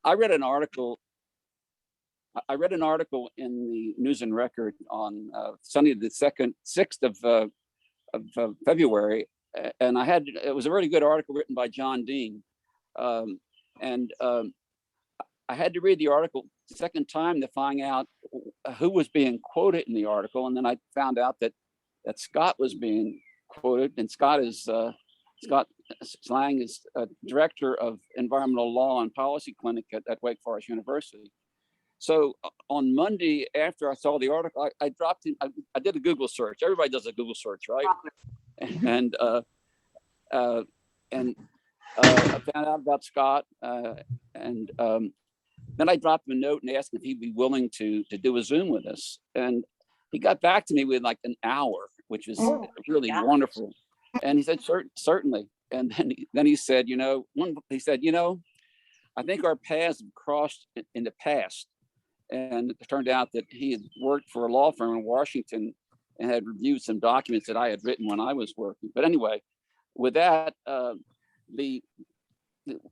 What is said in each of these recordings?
I read an article. I read an article in the News and Record on Sunday, the 6th of February, and it was a really good article written by John Dean, and I had to read the article the second time to find out who was being quoted in the article, and then I found out that Scott was being quoted, and Scott Schang is director of environmental law and policy clinic at Wake Forest University. So on Monday, after I saw the article, I dropped in. I did a Google search. Everybody does a Google search, right? And I found out about Scott, and then I dropped him a note and asked him if he'd be willing to do a Zoom with us. And he got back to me with like an hour, which was really wonderful. And he said, certainly. And then he said, I think our paths have crossed in the past. And it turned out that he had worked for a law firm in Washington and had reviewed some documents that I had written when I was working. But anyway, with that, the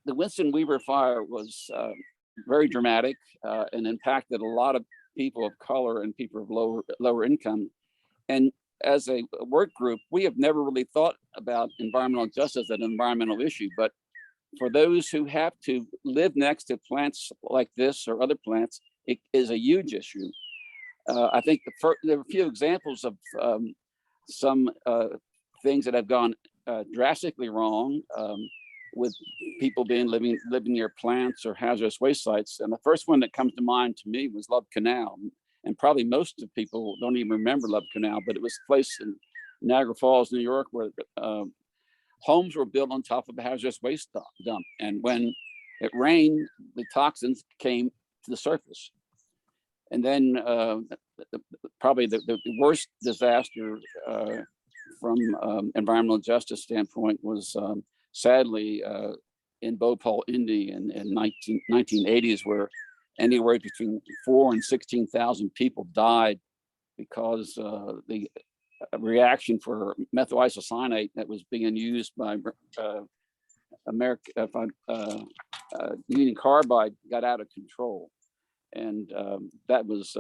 Winston Weaver fire was very dramatic and impacted a lot of people of color and people of lower income. And as a work group, we have never really thought about environmental justice as an environmental issue. But for those who have to live next to plants like this or other plants, it is a huge issue. I think there are a few examples of some things that have gone drastically wrong with people living near plants or hazardous waste sites. And the first one that comes to mind to me was Love Canal. And probably most of people don't even remember Love Canal, but it was a place in Niagara Falls, New York, where homes were built on top of a hazardous waste dump. And when it rained, the toxins came to the surface. And then probably the worst disaster from environmental justice standpoint was sadly in Bhopal, India in 1980s, where anywhere between 4,000 and 16,000 people died because the reaction for methyl isocyanate that was being used by Union Carbide got out of control. And that was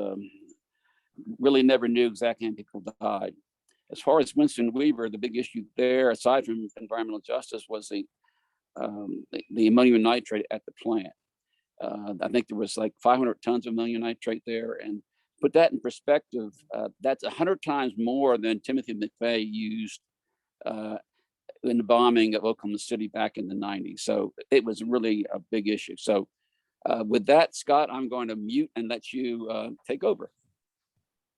really never knew exactly how people died. As far as Winston Weaver, the big issue there, aside from environmental justice, was the ammonium nitrate at the plant. I think there was like 500 tons of ammonium nitrate there, and put that in perspective, that's 100 times more than Timothy McVeigh used in the bombing of Oklahoma City back in the 90s. So it was really a big issue. So with that, Scott, I'm going to mute and let you take over.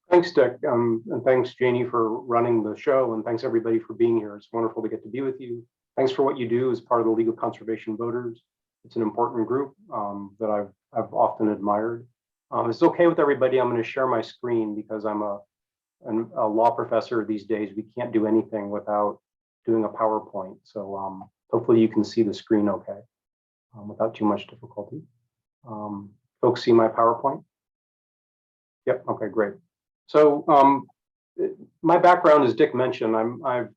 Thanks, Dick, and thanks, Janie, for running the show, and thanks everybody for being here. It's wonderful to get to be with you. Thanks for what you do as part of the League of Conservation Voters. It's an important group that I've often admired. If it's okay with everybody, I'm going to share my screen because I'm a law professor these days. We can't do anything without doing a PowerPoint. So hopefully you can see the screen okay without too much difficulty. Folks see my PowerPoint? Yep, okay, great. So my background, as Dick mentioned, I've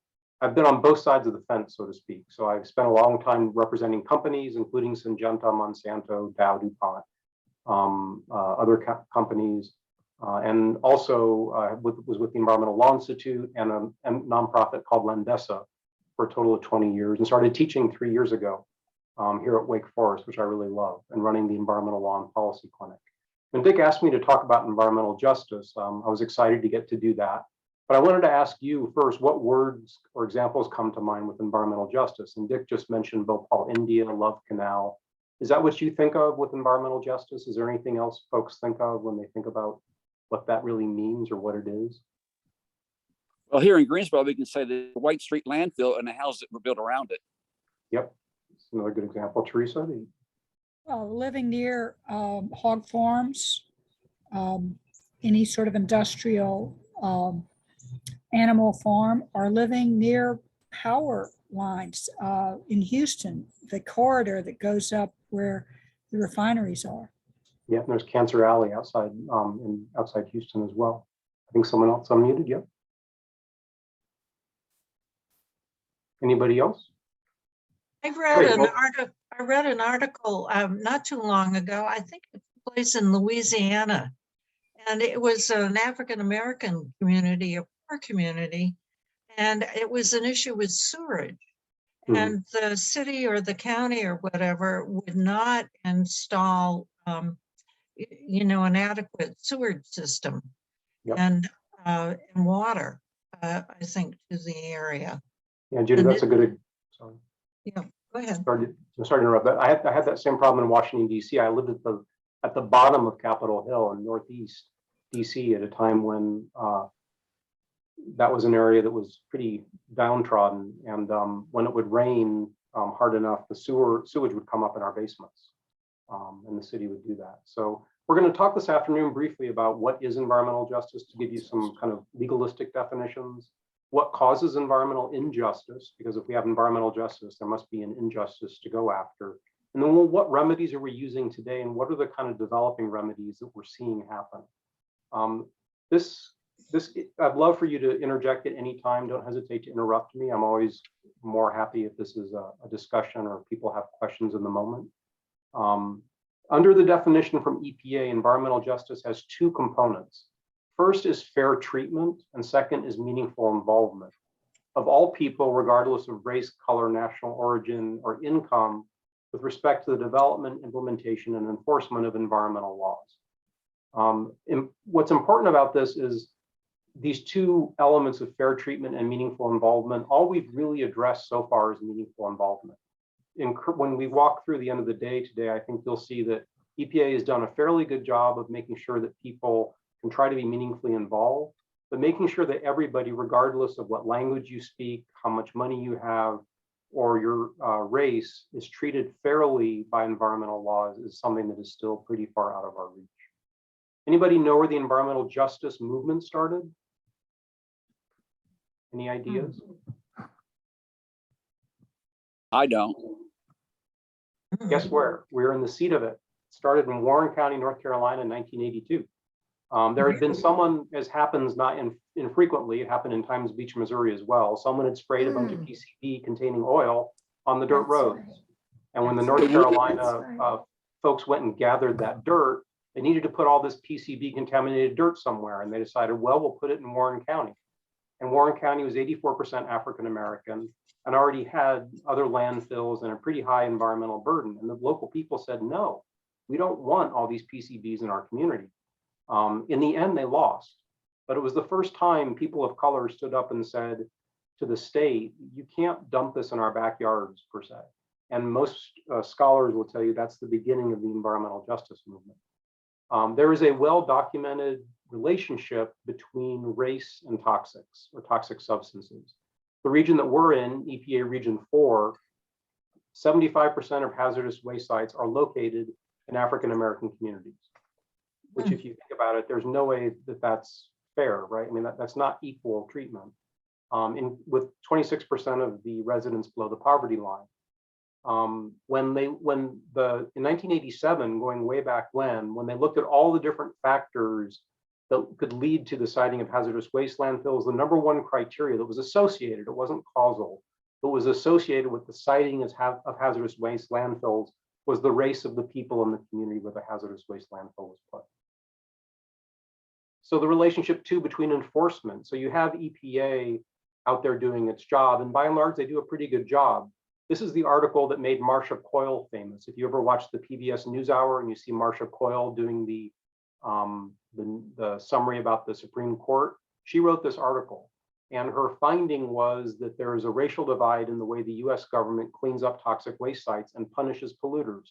been on both sides of the fence, so to speak. So I've spent a long time representing companies, including Syngenta, Monsanto, Dow, DuPont, other companies, and also was with the Environmental Law Institute and a nonprofit called Landesa for a total of 20 years, and started teaching 3 years ago here at Wake Forest, which I really love, and running the Environmental Law and Policy Clinic. When Dick asked me to talk about environmental justice, I was excited to get to do that. But I wanted to ask you first, what words or examples come to mind with environmental justice? And Dick just mentioned Bhopal, India, Love Canal. Is that what you think of with environmental justice? Is there anything else folks think of when they think about what that really means or what it is? Well, here in Greensboro, we can say the White Street landfill and the houses that were built around it. Yep, that's another good example. Teresa? Well, living near hog farms, any sort of industrial animal farm, or living near power lines in Houston, the corridor that goes up where the refineries are. Yeah, there's Cancer Alley outside outside Houston as well. I think someone else unmuted. Yep. Anybody else? I've read I read an article not too long ago. I think it took place in Louisiana, and it was an African-American community, a poor community, and it was an issue with sewerage. Mhm. And the city or the county or whatever would not install, an adequate sewage system Yep. and water, I think, to the area. Yeah, Judy, And that's a good, sorry. Yeah, go ahead. Sorry to interrupt, but I had that same problem in Washington, D.C. I lived at the bottom of Capitol Hill in Northeast D.C. at a time when that was an area that was pretty downtrodden, and when it would rain hard enough, the sewage would come up in our basements, and the city would do that. So we're going to talk this afternoon briefly about what is environmental justice, to give you some kind of legalistic definitions. What causes environmental injustice? Because if we have environmental justice, there must be an injustice to go after. And then what remedies are we using today, and what are the kind of developing remedies that we're seeing happen? I'd love for you to interject at any time. Don't hesitate to interrupt me. I'm always more happy if this is a discussion or people have questions in the moment. Under the definition from EPA, environmental justice has two components. First is fair treatment, and second is meaningful involvement of all people, regardless of race, color, national origin, or income, with respect to the development, implementation, and enforcement of environmental laws. What's important about this is these two elements of fair treatment and meaningful involvement. All we've really addressed so far is meaningful involvement. When we walk through the end of the day today, I think you'll see that EPA has done a fairly good job of making sure that people can try to be meaningfully involved, but making sure that everybody, regardless of what language you speak, how much money you have, or your race, is treated fairly by environmental laws is something that is still pretty far out of our reach. Anybody know where the environmental justice movement started? Any ideas? I don't. Guess where? We're in the seat of it. It started in Warren County, North Carolina in 1982. There had been someone, as happens not infrequently, it happened in Times Beach, Missouri as well. Someone had sprayed a bunch of PCB containing oil on the dirt roads. Right. And when the That's North right. Carolina That's right. folks went and gathered that dirt, they needed to put all this PCB contaminated dirt somewhere. And they decided, well, we'll put it in Warren County. And Warren County was 84% African-American and already had other landfills and a pretty high environmental burden. And the local people said, no, we don't want all these PCBs in our community. In the end, they lost. But it was the first time people of color stood up and said to the state, you can't dump this in our backyards, per se. And most scholars will tell you that's the beginning of the environmental justice movement. There is a well-documented relationship between race and toxics or toxic substances. The region that we're in, EPA Region 4, 75% of hazardous waste sites are located in African-American communities, which if you think about it, there's no way that that's fair, right? I mean, that's not equal treatment. With 26% of the residents below the poverty line. In 1987, going way back when they looked at all the different factors that could lead to the siting of hazardous waste landfills, the number one criteria that was associated, it wasn't causal, but was associated with the siting of hazardous waste landfills was the race of the people in the community where the hazardous waste landfill was put. So the relationship too between enforcement. So you have EPA out there doing its job, and by and large, they do a pretty good job. This is the article that made Marcia Coyle famous. If you ever watch the PBS NewsHour and you see Marcia Coyle doing the summary about the Supreme Court, she wrote this article. And her finding was that there is a racial divide in the way the US government cleans up toxic waste sites and punishes polluters.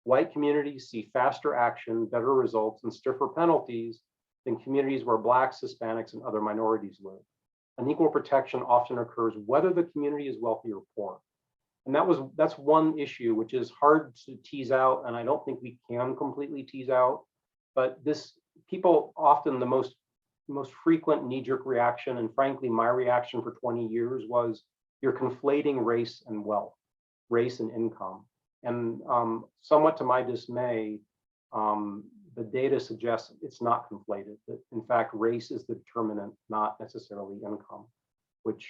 White communities see faster action, better results, and stiffer penalties than communities where Blacks, Hispanics, and other minorities live. Unequal protection often occurs whether the community is wealthy or poor. And that's one issue which is hard to tease out, and I don't think we can completely tease out. But people often, the most frequent knee-jerk reaction, and frankly, my reaction for 20 years was, you're conflating race and wealth, race and income. And somewhat to my dismay, the data suggests it's not conflated, that in fact, race is the determinant, not necessarily income, which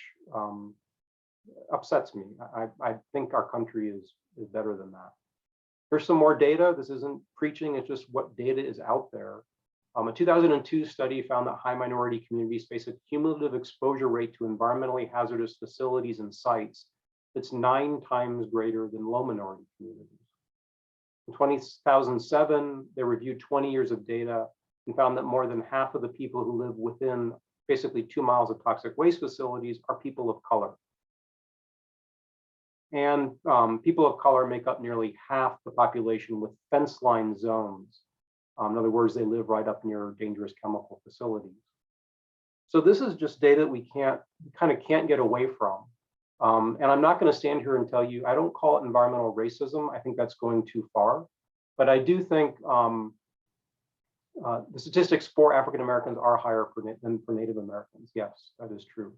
upsets me. I think our country is is better than that. Here's some more data. This isn't preaching, it's just what data is out there. A 2002 study found that high minority communities face a cumulative exposure rate to environmentally hazardous facilities and sites that's 9 times greater than low minority communities. In 2007, they reviewed 20 years of data and found that more than half of the people who live within basically 2 miles of toxic waste facilities are people of color. And people of color make up nearly half the population with fence line zones. In other words, they live right up near dangerous chemical facilities. So this is just data that we kind of can't get away from. And I'm not going to stand here and tell you, I don't call it environmental racism. I think that's going too far. But I do think the statistics for African Americans are higher than for Native Americans. Yes, that is true.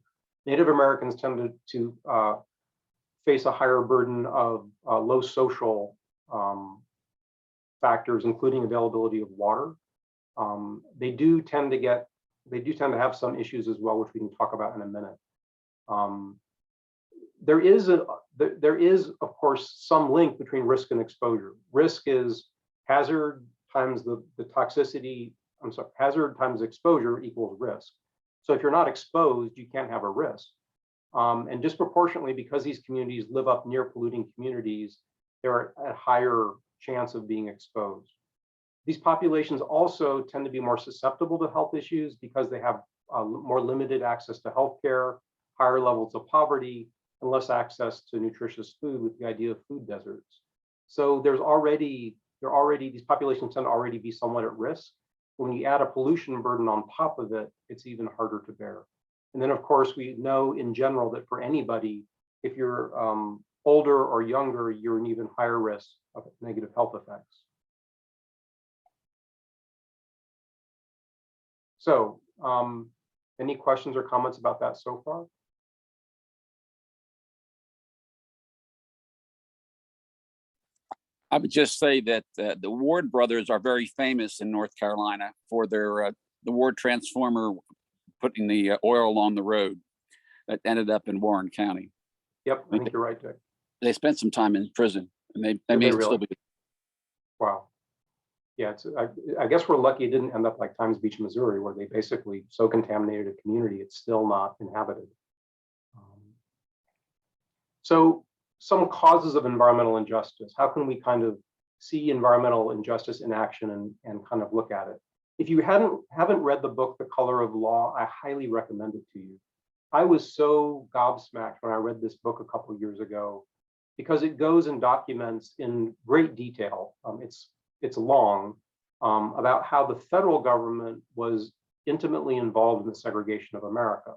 Native Americans tend to face a higher burden of low social factors, including availability of water. They do tend to have some issues as well, which we can talk about in a minute. There is, of course, some link between risk and exposure. Risk is hazard times the toxicity, hazard times exposure equals risk. So if you're not exposed, you can't have a risk. And disproportionately, because these communities live up near polluting communities, they're at higher chance of being exposed. These populations also tend to be more susceptible to health issues because they have more limited access to healthcare, higher levels of poverty, and less access to nutritious food, with the idea of food deserts. So these populations tend to already be somewhat at risk. When you add a pollution burden on top of it, it's even harder to bear. And then, of course, we know in general that for anybody, if you're older or younger, you're in even higher risk of negative health effects. So, any questions or comments about that so far? I would just say that the Ward brothers are very famous in North Carolina for their the Ward transformer putting the oil on the road that ended up in Warren County. Yep, I think you're right, Dick. They spent some time in prison, and they may still be. Wow. Yeah, I guess we're lucky it didn't end up like Times Beach, Missouri, where they basically so contaminated a community it's still not inhabited. So some causes of environmental injustice. How can we kind of see environmental injustice in action and kind of look at it? If you haven't read the book, The Color of Law, I highly recommend it to you. I was so gobsmacked when I read this book a couple of years ago because it goes and documents in great detail. It's long about how the federal government was intimately involved in the segregation of America.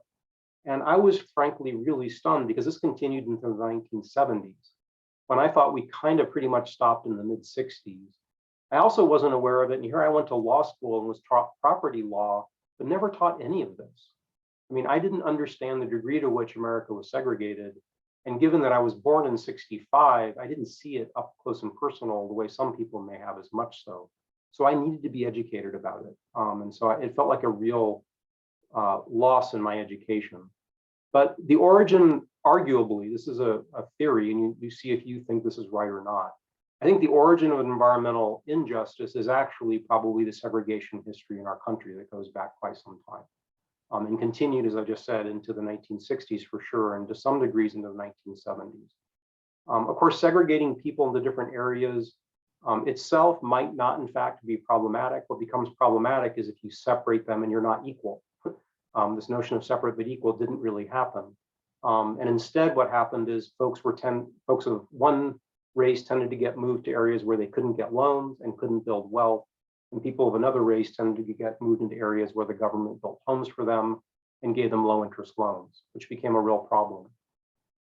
And I was frankly really stunned because this continued into the 1970s, when I thought we kind of pretty much stopped in the mid-60s. I also wasn't aware of it, and here I went to law school and was taught property law, but never taught any of this. I mean, I didn't understand the degree to which America was segregated. And given that I was born in 65, I didn't see it up close and personal the way some people may have, as much so. So I needed to be educated about it. And so it felt like a real loss in my education. But the origin, arguably, this is a theory, and you see if you think this is right or not. I think the origin of environmental injustice is actually probably the segregation history in our country that goes back quite some time. And continued, as I just said, into the 1960s for sure, and to some degrees into the 1970s. Of course, segregating people into different areas itself might not, in fact, be problematic. What becomes problematic is if you separate them and you're not equal. This notion of separate but equal didn't really happen. And instead, what happened is folks of one race tended to get moved to areas where they couldn't get loans and couldn't build wealth. And people of another race tended to get moved into areas where the government built homes for them and gave them low interest loans, which became a real problem.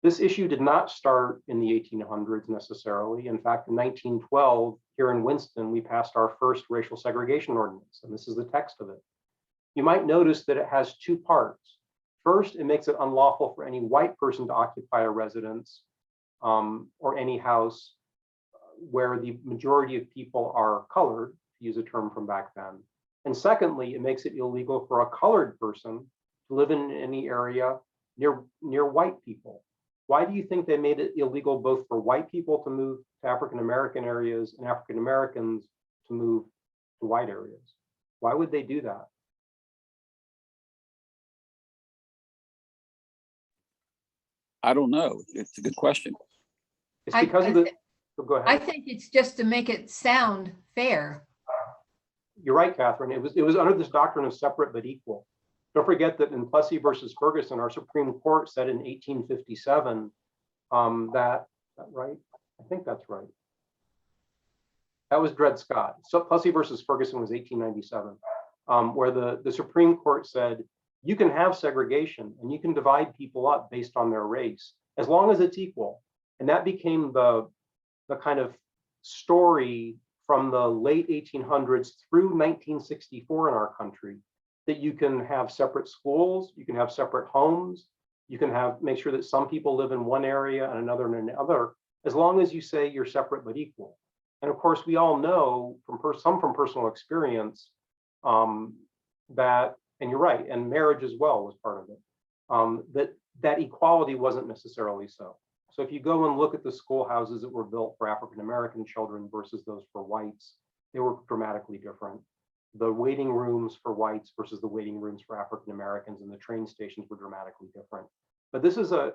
This issue did not start in the 1800s necessarily. In fact, in 1912, here in Winston, we passed our first racial segregation ordinance, and this is the text of it. You might notice that it has 2 parts. First, it makes it unlawful for any white person to occupy a residence or any house where the majority of people are colored, to use a term from back then. And secondly, it makes it illegal for a colored person to live in any area near white people. Why do you think they made it illegal both for white people to move to African-American areas and African-Americans to move to white areas? Why would they do that? I don't know. It's a good question. It's I- because I of the, thi- oh, go ahead. I think it's just to make it sound fair. You're right, Catherine. It was under this doctrine of separate but equal. Don't forget that in Plessy versus Ferguson, our Supreme Court said in 1857 that right? I think that's right. That was Dred Scott. So Plessy versus Ferguson was 1897, where the Supreme Court said you can have segregation and you can divide people up based on their race as long as it's equal. And that became the kind of story from the late 1800s through 1964 in our country, that you can have separate schools, you can have separate homes, you can make sure that some people live in one area and another in another, as long as you say you're separate but equal. And of course, we all know from personal experience that, and you're right, and marriage as well was part of it, that equality wasn't necessarily so. So if you go and look at the schoolhouses that were built for African-American children versus those for whites, they were dramatically different. The waiting rooms for whites versus the waiting rooms for African-Americans and the train stations were dramatically different. But this is a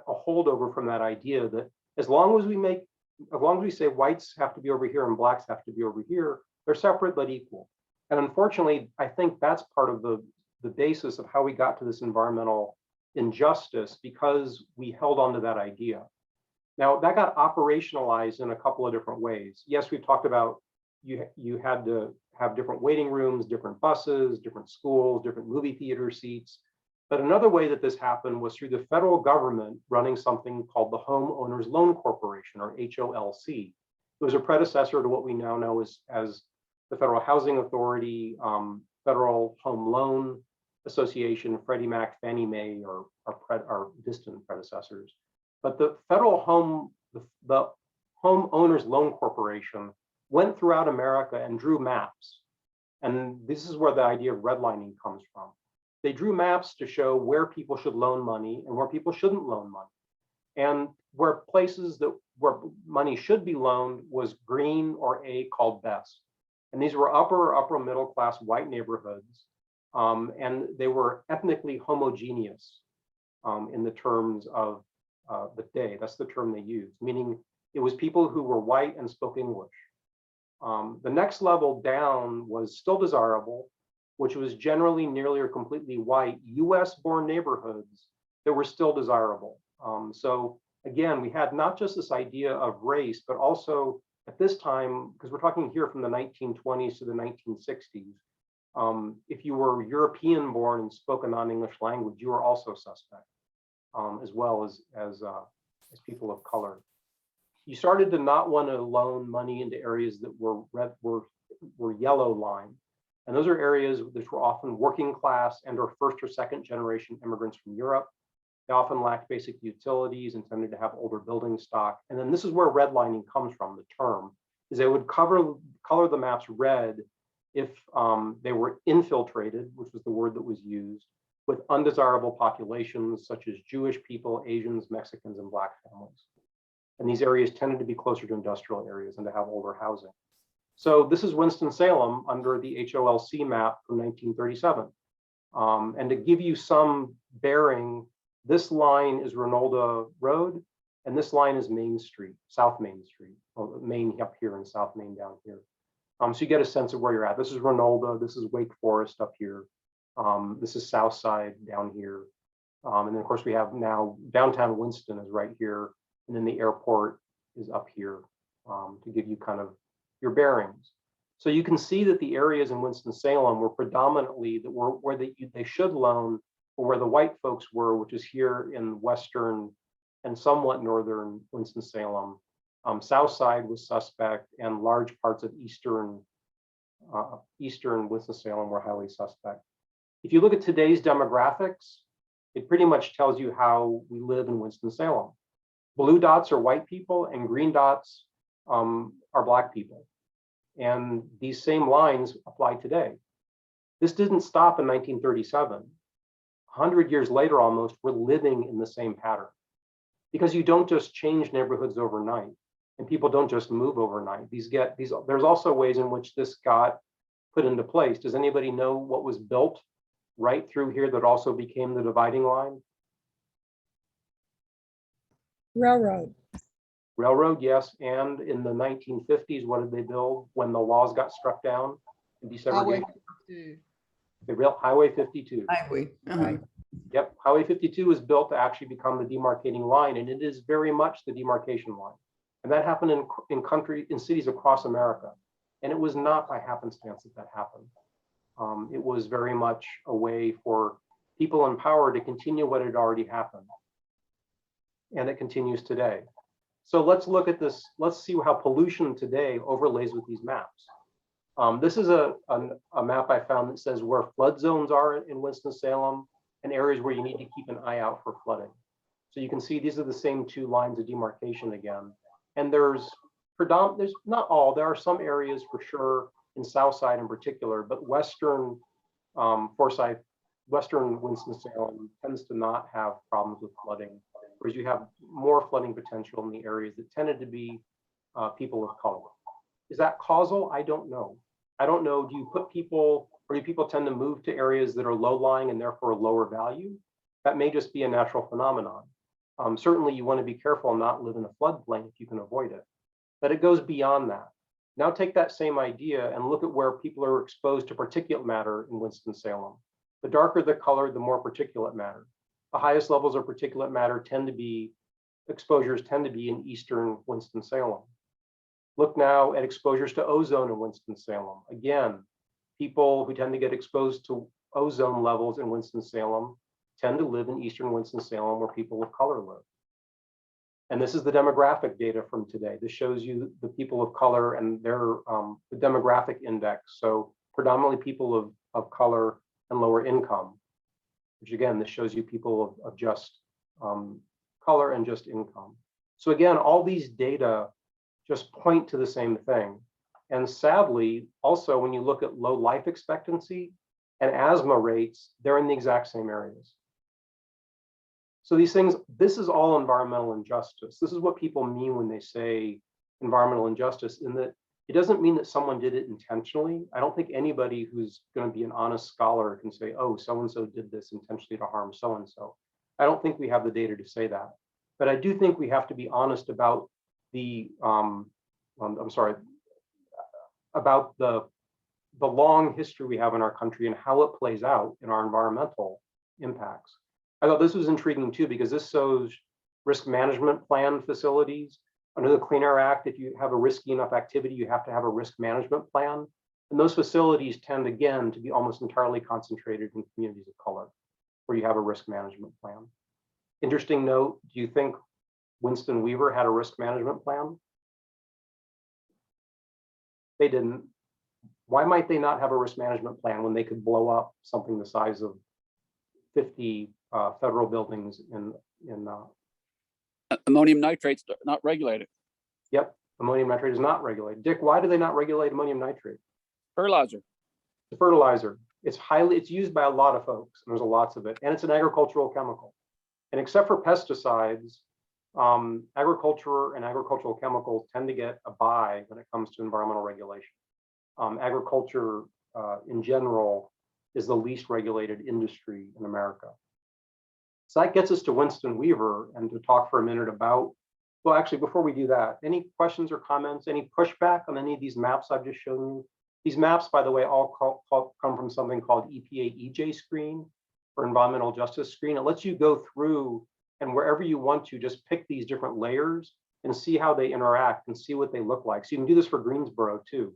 holdover from that idea that as long as we say whites have to be over here and blacks have to be over here, they're separate but equal. And unfortunately, I think that's part of the basis of how we got to this environmental injustice, because we held on to that idea. Now, that got operationalized in a couple of different ways. Yes, we've talked about you had to have different waiting rooms, different buses, different schools, different movie theater seats. But another way that this happened was through the federal government running something called the Homeowners Loan Corporation, or HOLC. It was a predecessor to what we now know as the Federal Housing Authority, Federal Home Loan Association, Freddie Mac, Fannie Mae, or our distant predecessors. But the the Homeowners Loan Corporation went throughout America and drew maps. And this is where the idea of redlining comes from. They drew maps to show where people should loan money and where people shouldn't loan money. And where places where money should be loaned was green or A, called best. And these were upper middle class white neighborhoods. And they were ethnically homogeneous in the terms of the day. That's the term they used, meaning it was people who were white and spoke English. The next level down was still desirable, which was generally nearly or completely white, US-born neighborhoods that were still desirable. So again, we had not just this idea of race, but also at this time, because we're talking here from the 1920s to the 1960s, if you were European born and spoke a non-English language, you were also suspect, as well as people of color. You started to not want to loan money into areas that were yellow line. And those are areas which were often working class and or first or second generation immigrants from Europe. They often lacked basic utilities and tended to have older building stock. And then this is where redlining comes from, the term, is they would color the maps red if they were infiltrated, which was the word that was used, with undesirable populations such as Jewish people, Asians, Mexicans, and Black families. And these areas tended to be closer to industrial areas and to have older housing. So this is Winston-Salem under the HOLC map from 1937. And to give you some bearing, this line is Renolda Road, and this line is Main Street, South Main Street, well, Main up here and South Main down here. So you get a sense of where you're at. This is Renolda, this is Wake Forest up here. This is South Side down here. And then of course we have now downtown Winston is right here. And then the airport is up here to give you kind of your bearings. So you can see that the areas in Winston-Salem were predominantly that were where they should loan, or where the white folks were, which is here in western and somewhat northern Winston-Salem. South Side was suspect, and large parts of eastern Winston-Salem were highly suspect. If you look at today's demographics, it pretty much tells you how we live in Winston-Salem. Blue dots are white people and green dots are Black people. And these same lines apply today. This didn't stop in 1937. 100 years later almost, we're living in the same pattern. because you don't just change neighborhoods overnight, and people don't just move overnight. There's also ways in which this got put into place. Does anybody know what was built right through here that also became the dividing line? Railroad. Railroad, yes. And in the 1950s, what did they build when the laws got struck down and Highway desegregation? 52. The real Highway 52. Highway. Right. Yep, Highway 52 was built to actually become the demarcating line, and it is very much the demarcation line. And that happened in cities across America. And it was not by happenstance that happened. It was very much a way for people in power to continue what had already happened. And it continues today. So let's look at this. Let's see how pollution today overlays with these maps. This is a map I found that says where flood zones are in Winston-Salem and areas where you need to keep an eye out for flooding. So you can see these are the same two lines of demarcation again. And there's not all, there are some areas for sure in Southside in particular, but Western Forsyth, Western Winston-Salem tends to not have problems with flooding, whereas you have more flooding potential in the areas that tended to be people of color. Is that causal? I don't know. I don't know, do you put people, or do people tend to move to areas that are low-lying and therefore lower value? That may just be a natural phenomenon. Certainly you want to be careful and not live in a floodplain if you can avoid it, but it goes beyond that. Now take that same idea and look at where people are exposed to particulate matter in Winston-Salem. The darker the color, the more particulate matter. The highest levels of particulate matter exposures tend to be in eastern Winston-Salem. Look now at exposures to ozone in Winston-Salem. Again, people who tend to get exposed to ozone levels in Winston-Salem tend to live in eastern Winston-Salem where people of color live. And this is the demographic data from today. This shows you the people of color and their the demographic index. So predominantly people of color and lower income, which again, this shows you people of just color and just income. So again, all these data just point to the same thing. And sadly, also when you look at low life expectancy and asthma rates, they're in the exact same areas. So these things, this is all environmental injustice. This is what people mean when they say environmental injustice, in that it doesn't mean that someone did it intentionally. I don't think anybody who's going to be an honest scholar can say, oh, so-and-so did this intentionally to harm so-and-so. I don't think we have the data to say that. But I do think we have to be honest about the, about the long history we have in our country and how it plays out in our environmental impacts. I thought this was intriguing too, because this shows risk management plan facilities. Under the Clean Air Act, if you have a risky enough activity, you have to have a risk management plan. And those facilities tend, again, to be almost entirely concentrated in communities of color, where you have a risk management plan. Interesting note, do you think Winston Weaver had a risk management plan? They didn't. Why might they not have a risk management plan when they could blow up something the size of 50 federal buildings in Ammonium nitrate's not regulated. Yep, ammonium nitrate is not regulated. Dick, why do they not regulate ammonium nitrate? Fertilizer. The fertilizer. It's used by a lot of folks, and there's lots of it, and it's an agricultural chemical. And except for pesticides, agriculture and agricultural chemicals tend to get a buy when it comes to environmental regulation. Agriculture in general is the least regulated industry in America. So that gets us to Winston Weaver and to talk for a minute about, well, actually, before we do that, any questions or comments, any pushback on any of these maps I've just shown you? These maps, by the way, all come from something called EPA EJ screen, or environmental justice screen. It lets you go through and wherever you want to just pick these different layers and see how they interact and see what they look like. So you can do this for Greensboro too,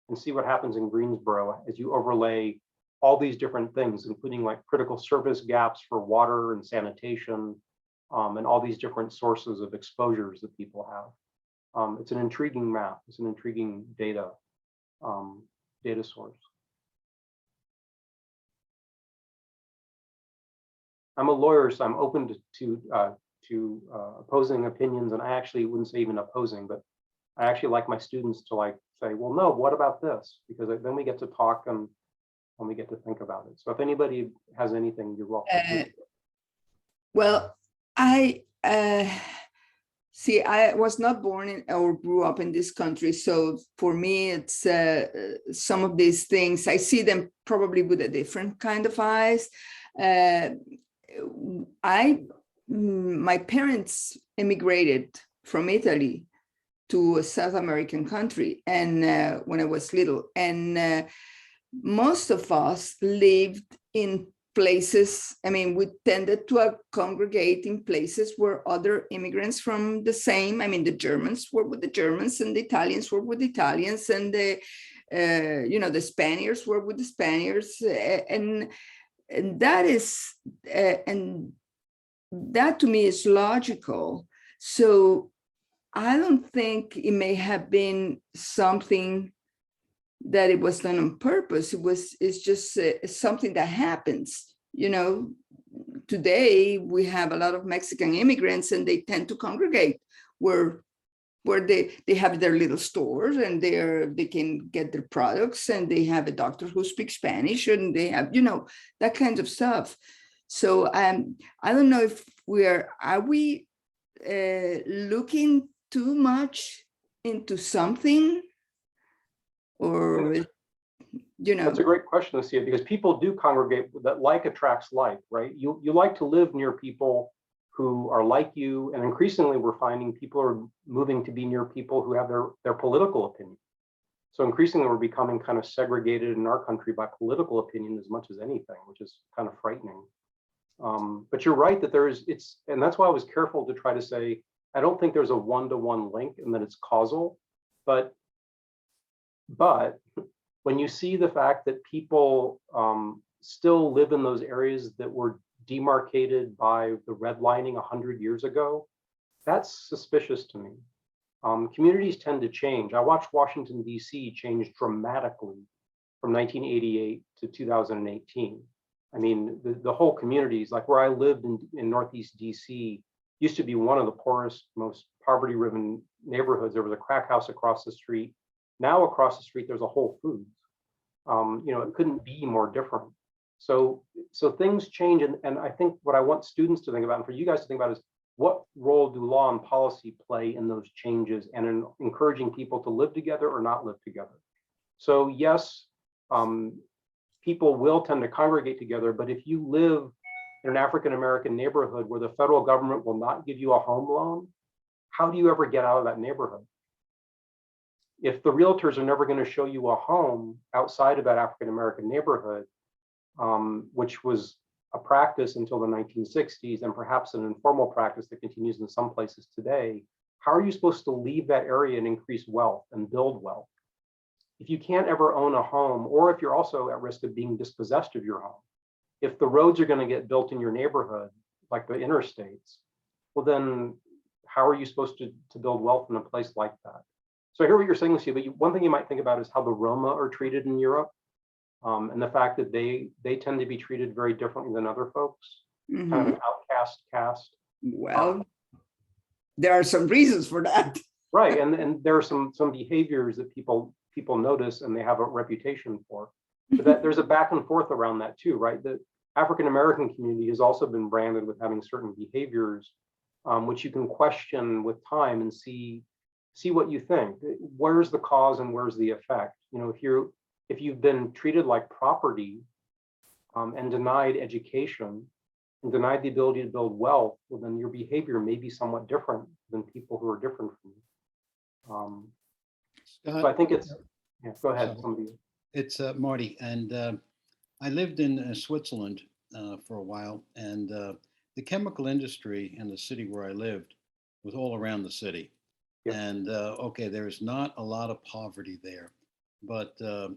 and see what happens in Greensboro as you overlay all these different things, including like critical service gaps for water and sanitation, and all these different sources of exposures that people have. It's an intriguing map. It's an intriguing data source. I'm a lawyer, so I'm open to opposing opinions, and I actually wouldn't say even opposing, but I actually like my students to like say, well, no, what about this? Because then we get to talk and we get to think about it. So if anybody has anything, you're welcome. Well, I See, I was not born in or grew up in this country. So for me, it's some of these things, I see them probably with a different kind of eyes. My parents immigrated from Italy to a South American country, and when I was little, and most of us lived in places. I mean, we tended to congregate in places where other immigrants from the same, I mean, the Germans were with the Germans, and the Italians were with the Italians, and the the Spaniards were with the Spaniards, and that is and that to me is logical. So I don't think it may have been something that it was done on purpose. It's just something that happens. Today we have a lot of Mexican immigrants, and they tend to congregate where they have their little stores, and they can get their products, and they have a doctor who speaks Spanish, and they have that kind of stuff. So I don't know if are we looking too much into something, or That's a great question, Lucia, because people do congregate. That like attracts like, right? You like to live near people who are like you, and increasingly we're finding people are moving to be near people who have their political opinion. So increasingly we're becoming kind of segregated in our country by political opinion as much as anything, which is kind of frightening. But you're right that and that's why I was careful to try to say, I don't think there's a one-to-one link and that it's causal, but when you see the fact that people still live in those areas that were demarcated by the redlining 100 years ago, that's suspicious to me. Communities tend to change. I watched Washington, D.C. change dramatically from 1988 to 2018. I mean, the whole communities, like where I lived in Northeast D.C., used to be one of the poorest, most poverty-ridden neighborhoods. There was a crack house across the street. Now across the street, there's a Whole Foods. It couldn't be more different. So things change, and I think what I want students to think about, and for you guys to think about, is what role do law and policy play in those changes and in encouraging people to live together or not live together? So yes, people will tend to congregate together, but if you live in an African-American neighborhood where the federal government will not give you a home loan, how do you ever get out of that neighborhood? If the realtors are never going to show you a home outside of that African-American neighborhood, which was a practice until the 1960s, and perhaps an informal practice that continues in some places today, how are you supposed to leave that area and increase wealth and build wealth? If you can't ever own a home, or if you're also at risk of being dispossessed of your home, if the roads are going to get built in your neighborhood, like the interstates, well then how are you supposed to build wealth in a place like that? So I hear what you're saying, Lucia, but one thing you might think about is how the Roma are treated in Europe, and the fact that they tend to be treated very differently than other folks, kind of an outcast caste. Well, there are some reasons for that. Right, and there are some behaviors that people notice and they have a reputation for. But that there's a back and forth around that too, right? The African-American community has also been branded with having certain behaviors, which you can question with time and see what you think. Where's the cause and where's the effect? If you've been treated like property and denied education and denied the ability to build wealth, well, then your behavior may be somewhat different than people who are different from you. So I think go ahead, somebody. It's Marty, and I lived in Switzerland for a while, and the chemical industry in the city where I lived was all around the city. Yep. And okay, there's not a lot of poverty there, but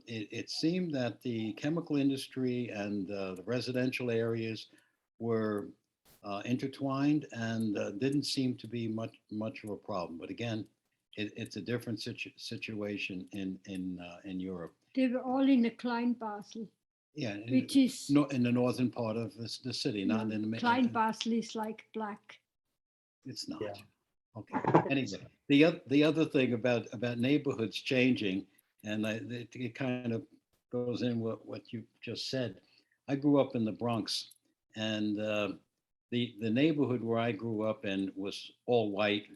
it seemed that the chemical industry and the residential areas were intertwined and didn't seem to be much of a problem. But again, it's a different situation in Europe. They were all in the Kleinbasel, Yeah, which is in the northern part of the city, not in the Kleinbasel is like black. It's not. Yeah. Okay. Anyway, the other thing about neighborhoods changing, and it kind of goes in what you just said. I grew up in the Bronx, and the neighborhood where I grew up in was all white,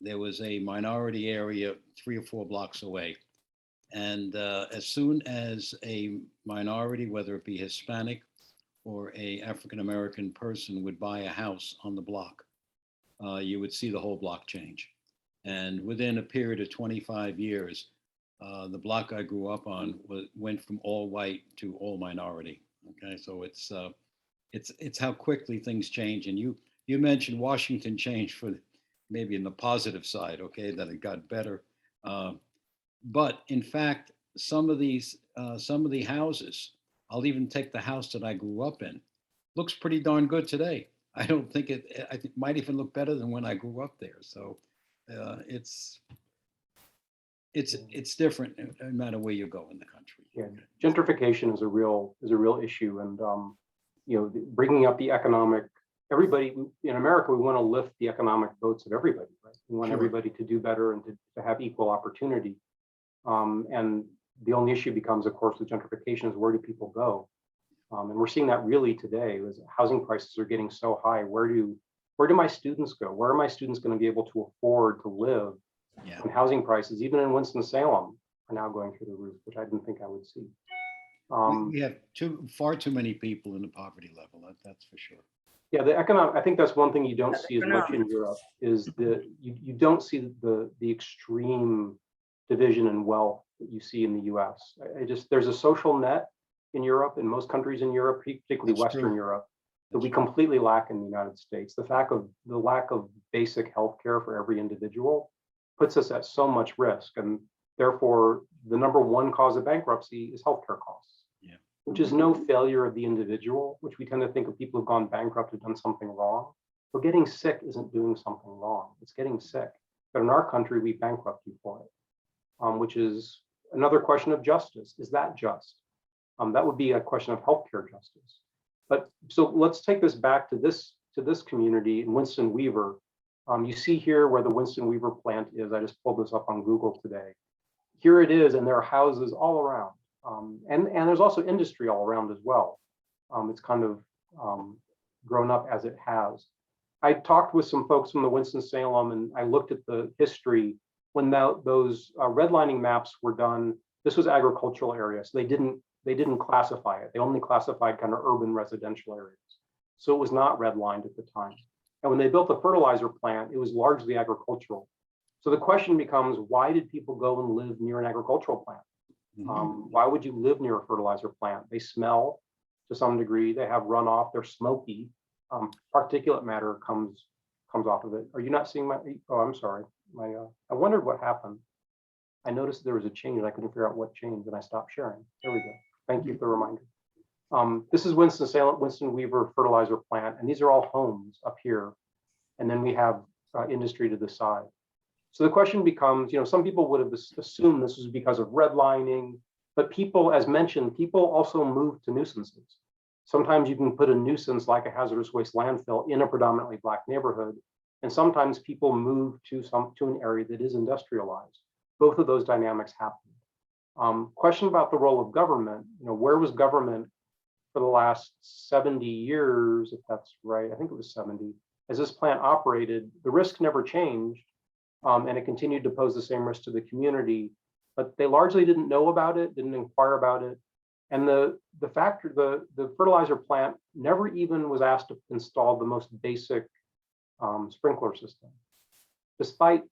there was a minority area 3 or 4 blocks away. And as soon as a minority, whether it be Hispanic or a African-American person would buy a house on the block, you would see the whole block change. And within a period of 25 years, the block I grew up on went from all white to all minority. Okay, so it's how quickly things change. And you mentioned Washington changed for maybe in the positive side, okay, that it got better. But in fact, some of the houses, I'll even take the house that I grew up in, looks pretty darn good today. I don't think I think it might even look better than when I grew up there. So it's different no matter where you go in the country. Yeah, gentrification is a real issue, and bringing up the economic. Everybody in America, we want to lift the economic boats of everybody, right? We want Sure. everybody to do better and to have equal opportunity. And the only issue becomes, of course, with gentrification is where do people go? And we're seeing that really today as housing prices are getting so high. Where do my students go? Where are my students going to be able to afford to live? Yeah. And housing prices, even in Winston-Salem, are now going through the roof, which I didn't think I would see. We have far too many people in the poverty level. That's for sure. Yeah, I think that's one thing you don't see as much in Europe is you don't see the extreme division in wealth that you see in the US. There's a social net in Europe, in most countries in Europe, particularly That's Western true. Europe, that we completely lack in the United States. The lack of basic health care for every individual puts us at so much risk. And therefore, the number one cause of bankruptcy is healthcare costs, Yeah. which is no failure of the individual, which we tend to think of people who've gone bankrupt have done something wrong. But getting sick isn't doing something wrong. It's getting sick. But in our country, we bankrupt you for it, which is another question of justice. Is that just? That would be a question of healthcare justice. But so let's take this back to this community in Winston Weaver. You see here where the Winston Weaver plant is. I just pulled this up on Google today. Here it is, and there are houses all around. And there's also industry all around as well. It's kind of grown up as it has. I talked with some folks from the Winston-Salem, and I looked at the history when those redlining maps were done. This was agricultural area, so they didn't classify it. They only classified kind of urban residential areas. So it was not redlined at the time. And when they built the fertilizer plant, it was largely agricultural. So the question becomes, why did people go and live near an agricultural plant? Why would you live near a fertilizer plant? They smell to some degree. They have runoff. They're smoky. Particulate matter comes off of it. Are you not seeing my? Oh, I'm sorry. I wondered what happened. I noticed there was a change, and I couldn't figure out what changed, and I stopped sharing. There we go. Thank you for the reminder. This is Winston-Salem, Winston Weaver fertilizer plant, and these are all homes up here, and then we have industry to the side. So the question becomes, some people would have assumed this was because of redlining, but people, as mentioned, people also move to nuisances. Sometimes you can put a nuisance like a hazardous waste landfill in a predominantly Black neighborhood, and sometimes people move to an area that is industrialized. Both of those dynamics happen. Question about the role of government. Where was government for the last 70 years, if that's right? I think it was 70. As this plant operated, the risk never changed, and it continued to pose the same risk to the community. But they largely didn't know about it, didn't inquire about it, and the fertilizer plant never even was asked to install the most basic sprinkler system, despite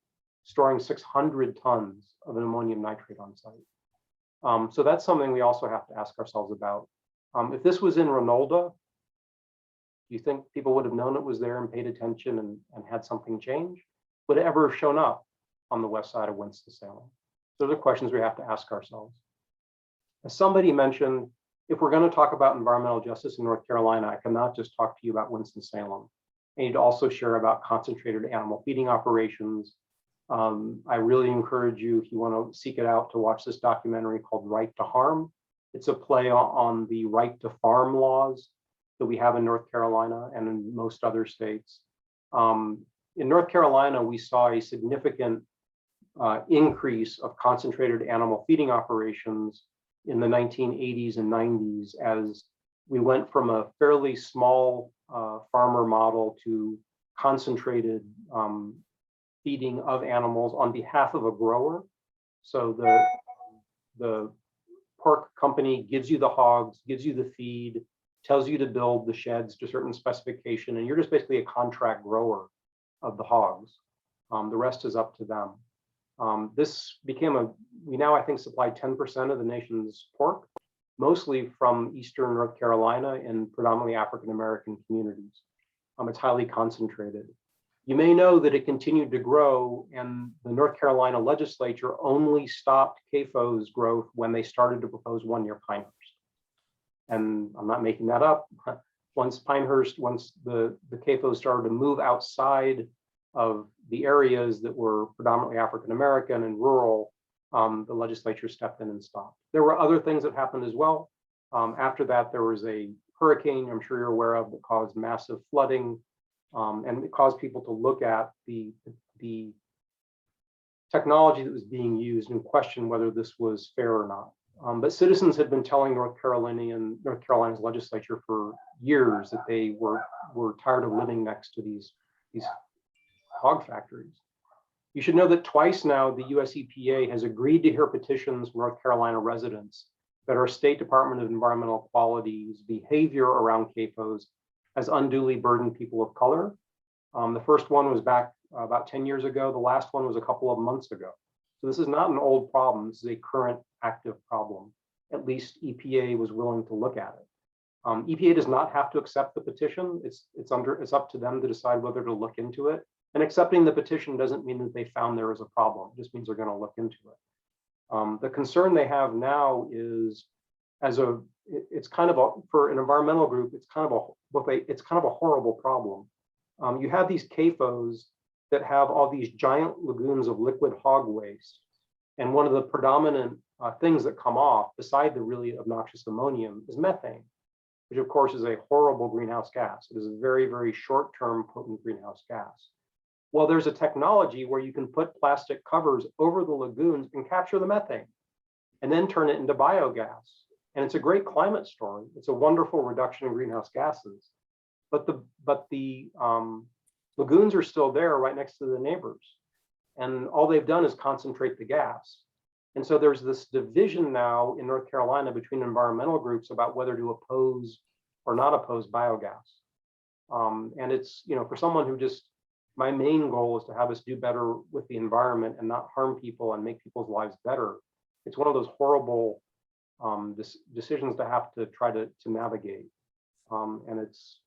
storing 600 tons of ammonium nitrate on site. So that's something we also have to ask ourselves about. If this was in Ronaldo, do you think people would have known it was there and paid attention and had something change? Would it ever have shown up on the west side of Winston-Salem? Those are questions we have to ask ourselves. As somebody mentioned, if we're going to talk about environmental justice in North Carolina, I cannot just talk to you about Winston-Salem. I need to also share about concentrated animal feeding operations. I really encourage you, if you want to seek it out, to watch this documentary called Right to Harm. It's a play on the right to farm laws that we have in North Carolina and in most other states. In North Carolina, we saw a significant increase of concentrated animal feeding operations in the 1980s and 90s as we went from a fairly small farmer model to concentrated feeding of animals on behalf of a grower. So the pork company gives you the hogs, gives you the feed, tells you to build the sheds to a certain specification, and you're just basically a contract grower of the hogs. The rest is up to them. This became we now, I think, supply 10% of the nation's pork, mostly from Eastern North Carolina and predominantly African-American communities. It's highly concentrated. You may know that it continued to grow, and the North Carolina legislature only stopped CAFO's growth when they started to propose one-year Pinehurst. And I'm not making that up. Once the CAFOs started to move outside of the areas that were predominantly African-American and rural, the legislature stepped in and stopped. There were other things that happened as well. After that, there was a hurricane, I'm sure you're aware of, that caused massive flooding, and it caused people to look at the technology that was being used and question whether this was fair or not. But citizens had been telling North Carolina's legislature for years that they were tired of living next to these hog factories. You should know that twice now the US EPA has agreed to hear petitions from North Carolina residents that our State Department of Environmental Quality's behavior around CAFOs has unduly burdened people of color. The first one was back about 10 years ago. The last one was a couple of months ago. So this is not an old problem. This is a current active problem. At least EPA was willing to look at it. EPA does not have to accept the petition. It's up to them to decide whether to look into it. And accepting the petition doesn't mean that they found there is a problem. It just means they're going to look into it. The concern they have now is, it's kind of for an environmental group, it's kind of a horrible problem. You have these CAFOs that have all these giant lagoons of liquid hog waste, and one of the predominant things that come off, beside the really obnoxious ammonium, is methane, which of course is a horrible greenhouse gas. It is a very, very short-term potent greenhouse gas. Well, there's a technology where you can put plastic covers over the lagoons and capture the methane and then turn it into biogas. And it's a great climate story. It's a wonderful reduction in greenhouse gases. But the lagoons are still there right next to the neighbors. And all they've done is concentrate the gas. And so there's this division now in North Carolina between environmental groups about whether to oppose or not oppose biogas. And it's, for someone who my main goal is to have us do better with the environment and not harm people and make people's lives better. It's one of those horrible decisions to have to try to navigate. And it's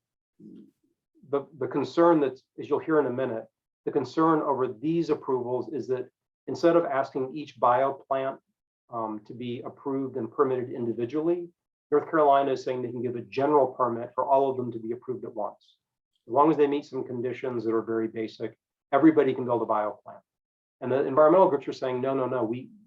the concern that, as you'll hear in a minute, the concern over these approvals is that instead of asking each bioplant to be approved and permitted individually, North Carolina is saying they can give a general permit for all of them to be approved at once. As long as they meet some conditions that are very basic, everybody can build a bioplant. And the environmental groups are saying, no,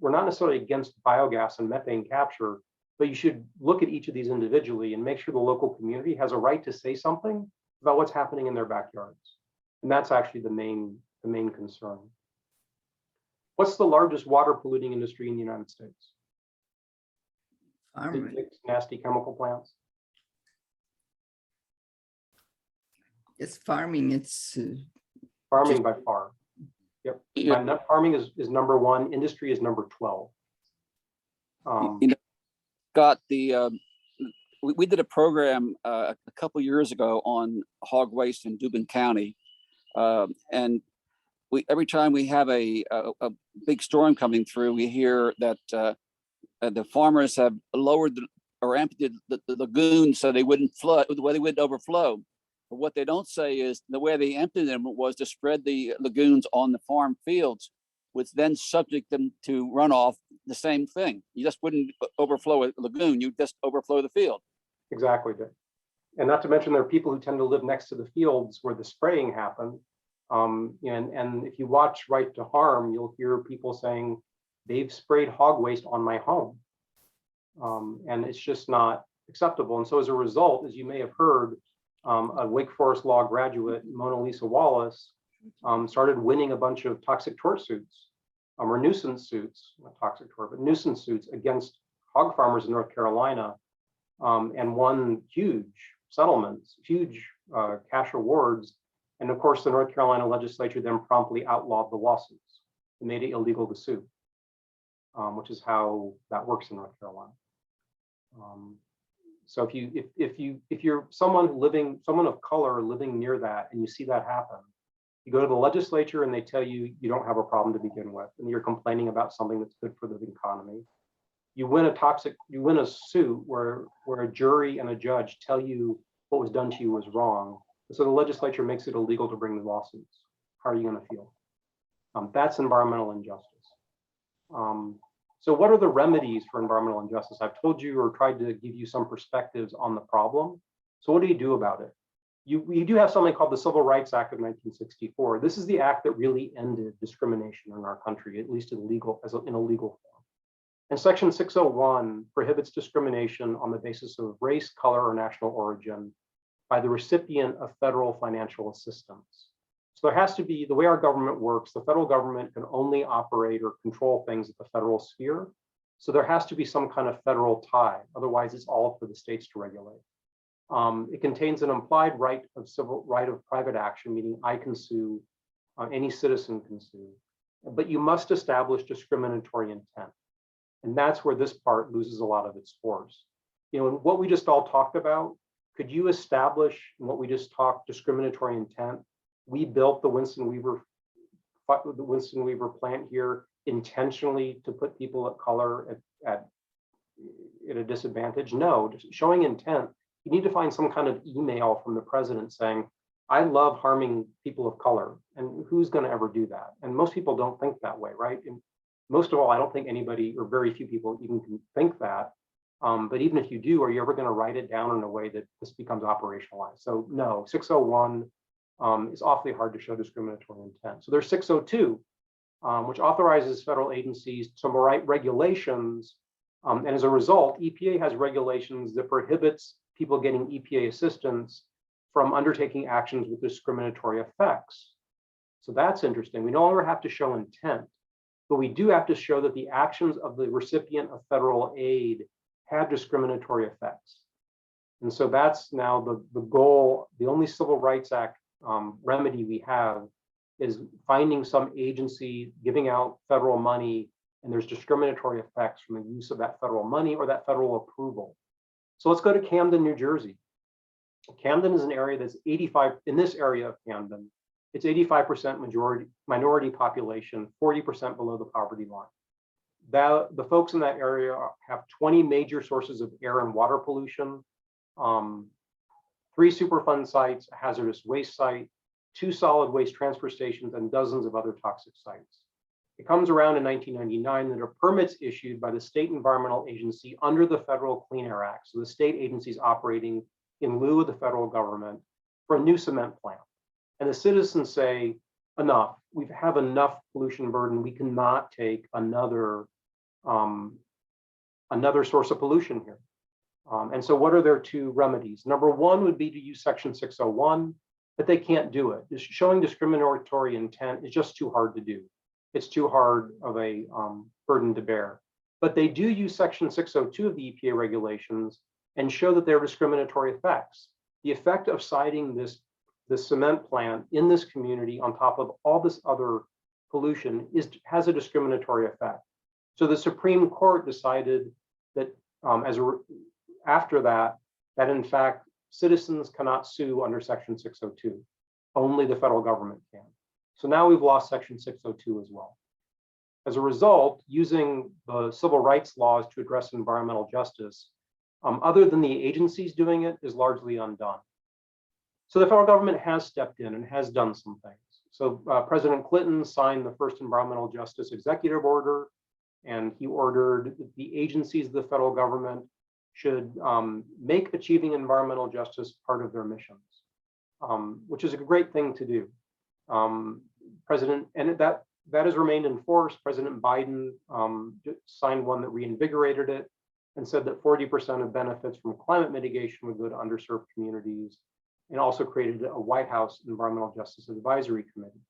we're not necessarily against biogas and methane capture, but you should look at each of these individually and make sure the local community has a right to say something about what's happening in their backyards. And that's actually the main concern. What's the largest water polluting industry in the United States? Farming. Nasty chemical plants. It's farming. It's Farming by far. Yep. Yeah. Farming is number one. Industry is number 12. Got the we did a program a couple years ago on hog waste in Dubin County, and every time we have a big storm coming through, we hear that the farmers have lowered or emptied the lagoons so they wouldn't flood, the way they wouldn't overflow. But what they don't say is the way they emptied them was to spread the lagoons on the farm fields, which then subject them to runoff. The same thing. You just wouldn't overflow a lagoon, you just overflow the field. Exactly, Dick. And not to mention there are people who tend to live next to the fields where the spraying happened. And if you watch Right to Harm, you'll hear people saying they've sprayed hog waste on my home. And it's just not acceptable. And so as a result, as you may have heard, a Wake Forest law graduate, Mona Lisa Wallace, started winning a bunch of toxic tort suits, or nuisance suits, not toxic tort, but nuisance suits against hog farmers in North Carolina, and won huge settlements, huge cash awards And of course, the North Carolina legislature then promptly outlawed the lawsuits and made it illegal to sue, which is how that works in North Carolina. So if you're someone of color living near that, and you see that happen, you go to the legislature and they tell you you don't have a problem to begin with, and you're complaining about something that's good for the economy. You win a suit where a jury and a judge tell you what was done to you was wrong. So the legislature makes it illegal to bring the lawsuits. How are you going to feel? That's environmental injustice. So what are the remedies for environmental injustice? I've told you or tried to give you some perspectives on the problem. So what do you do about it? You do have something called the Civil Rights Act of 1964. This is the act that really ended discrimination in our country, at least in a legal form. And Section 601 prohibits discrimination on the basis of race, color, or national origin by the recipient of federal financial assistance. So there has to be, the way our government works, the federal government can only operate or control things at the federal sphere. So there has to be some kind of federal tie. Otherwise, it's all for the states to regulate. It contains an implied right of private action, meaning I can sue, any citizen can sue, but you must establish discriminatory intent. And that's where this part loses a lot of its force. You know, what we just all talked about, could you establish in what we just talked discriminatory intent? We built the Winston Weaver plant here intentionally to put people of color at a disadvantage? No, just showing intent. You need to find some kind of email from the president saying, I love harming people of color, and who's going to ever do that? And most people don't think that way, right? And most of all, I don't think anybody or very few people even can think that. But even if you do, are you ever going to write it down in a way that this becomes operationalized? So no, 601 is awfully hard to show discriminatory intent. So there's 602, which authorizes federal agencies to write regulations. And as a result, EPA has regulations that prohibits people getting EPA assistance from undertaking actions with discriminatory effects. So that's interesting. We no longer have to show intent, but we do have to show that the actions of the recipient of federal aid have discriminatory effects. And so that's now the goal. The only Civil Rights Act remedy we have is finding some agency giving out federal money, and there's discriminatory effects from the use of that federal money or that federal approval. So let's go to Camden, New Jersey. Camden is an area that's 85, in this area of Camden, it's 85% minority population, 40% below the poverty line. The folks in that area have 20 major sources of air and water pollution, 3 Superfund sites, a hazardous waste site, 2 solid waste transfer stations, and dozens of other toxic sites. It comes around in 1999 that a permit's issued by the state environmental agency under the Federal Clean Air Act. So the state agencies operating in lieu of the federal government for a new cement plant. And the citizens say, enough, we have enough pollution burden. We cannot take another source of pollution here. And so what are their 2 remedies? Number 1 would be to use Section 601, but they can't do it. Just showing discriminatory intent is just too hard to do. It's too hard of a burden to bear. But they do use Section 602 of the EPA regulations and show that there are discriminatory effects. The effect of citing this cement plant in this community on top of all this other pollution has a discriminatory effect. So the Supreme Court decided that after that in fact, citizens cannot sue under Section 602. Only the federal government can. So now we've lost Section 602 as well. As a result, using the civil rights laws to address environmental justice, other than the agencies doing it, is largely undone. So the federal government has stepped in and has done some things. So President Clinton signed the first environmental justice executive order, and he ordered that the agencies of the federal government should make achieving environmental justice part of their missions, which is a great thing to do. That has remained in force. President Biden signed one that reinvigorated it and said that 40% of benefits from climate mitigation would go to underserved communities, and also created a White House Environmental Justice Advisory Committee.